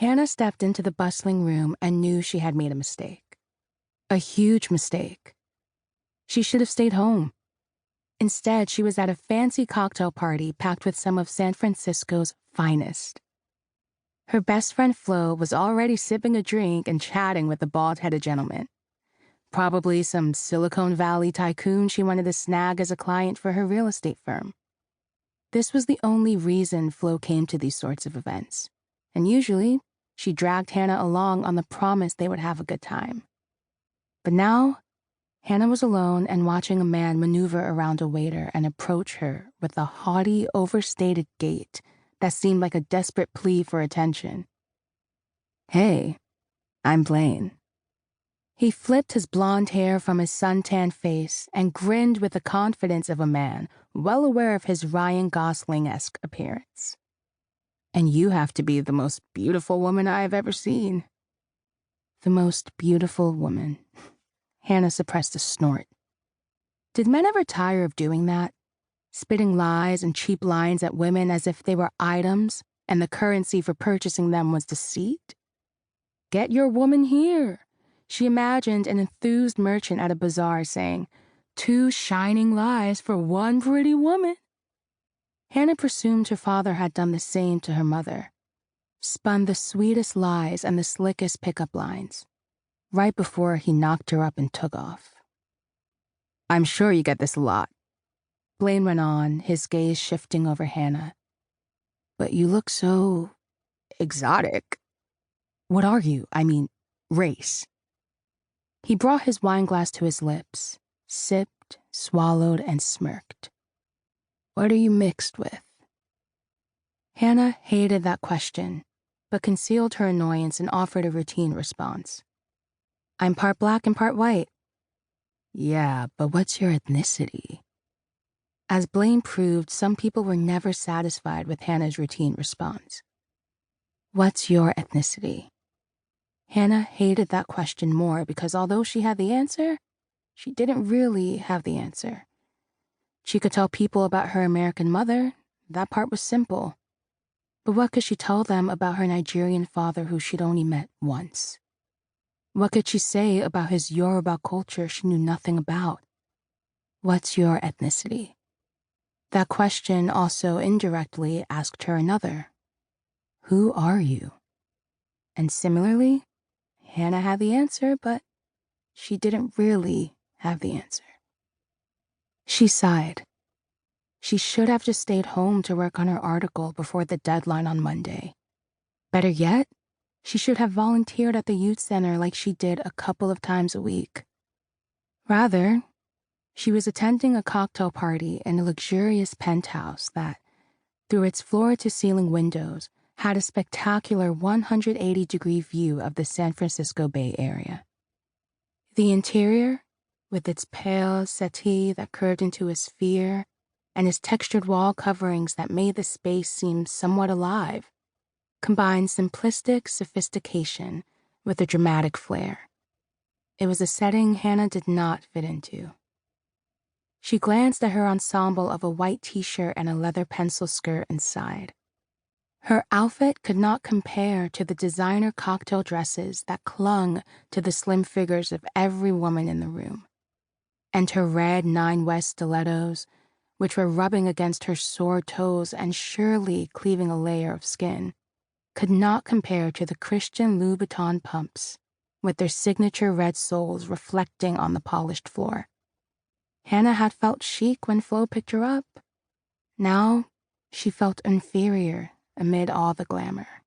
Hannah stepped into the bustling room and knew she had made a mistake. A huge mistake. She should have stayed home. Instead, she was at a fancy cocktail party packed with some of San Francisco's finest. Her best friend Flo was already sipping a drink and chatting with the bald-headed gentleman. Probably some Silicon Valley tycoon she wanted to snag as a client for her real estate firm. This was the only reason Flo came to these sorts of events, and usually she dragged Hannah along on the promise they would have a good time. But now, Hannah was alone and watching a man maneuver around a waiter and approach her with a haughty, overstated gait that seemed like a desperate plea for attention. "Hey, I'm Blaine." He flipped his blonde hair from his suntanned face and grinned with the confidence of a man well aware of his Ryan Gosling-esque appearance. "And you have to be the most beautiful woman I have ever seen." The most beautiful woman. Hannah suppressed a snort. Did men ever tire of doing that? Spitting lies and cheap lines at women as if they were items and the currency for purchasing them was deceit? "Get your woman here." She imagined an enthused merchant at a bazaar saying, "2 shining lies for 1 pretty woman." Hannah presumed her father had done the same to her mother, spun the sweetest lies and the slickest pickup lines, right before he knocked her up and took off. "I'm sure you get this a lot," Blaine went on, his gaze shifting over Hannah. "But you look so exotic. What are you? I mean, race." He brought his wineglass to his lips, sipped, swallowed, and smirked. "What are you mixed with?" Hannah hated that question, but concealed her annoyance and offered a routine response. "I'm part black and part white." "Yeah, but what's your ethnicity?" As Blaine proved, some people were never satisfied with Hannah's routine response. "What's your ethnicity?" Hannah hated that question more because although she had the answer, she didn't really have the answer. She could tell people about her American mother. That part was simple. But what could she tell them about her Nigerian father who she'd only met once? What could she say about his Yoruba culture she knew nothing about? What's your ethnicity? That question also indirectly asked her another. Who are you? And similarly, Hannah had the answer, but she didn't really have the answer. She sighed. She should have just stayed home to work on her article before the deadline on Monday. Better yet, she should have volunteered at the youth center like she did a couple of times a week. Rather, she was attending a cocktail party in a luxurious penthouse that, through its floor-to-ceiling windows, had a spectacular 180-degree view of the San Francisco Bay Area. The interior, with its pale settee that curved into a sphere and its textured wall coverings that made the space seem somewhat alive, combined simplistic sophistication with a dramatic flair. It was a setting Hannah did not fit into. She glanced at her ensemble of a white t-shirt and a leather pencil skirt and sighed. Her outfit could not compare to the designer cocktail dresses that clung to the slim figures of every woman in the room. And her red 9 West stilettos, which were rubbing against her sore toes and surely cleaving a layer of skin, could not compare to the Christian Louboutin pumps, with their signature red soles reflecting on the polished floor. Hannah had felt chic when Flo picked her up. Now she felt inferior amid all the glamour.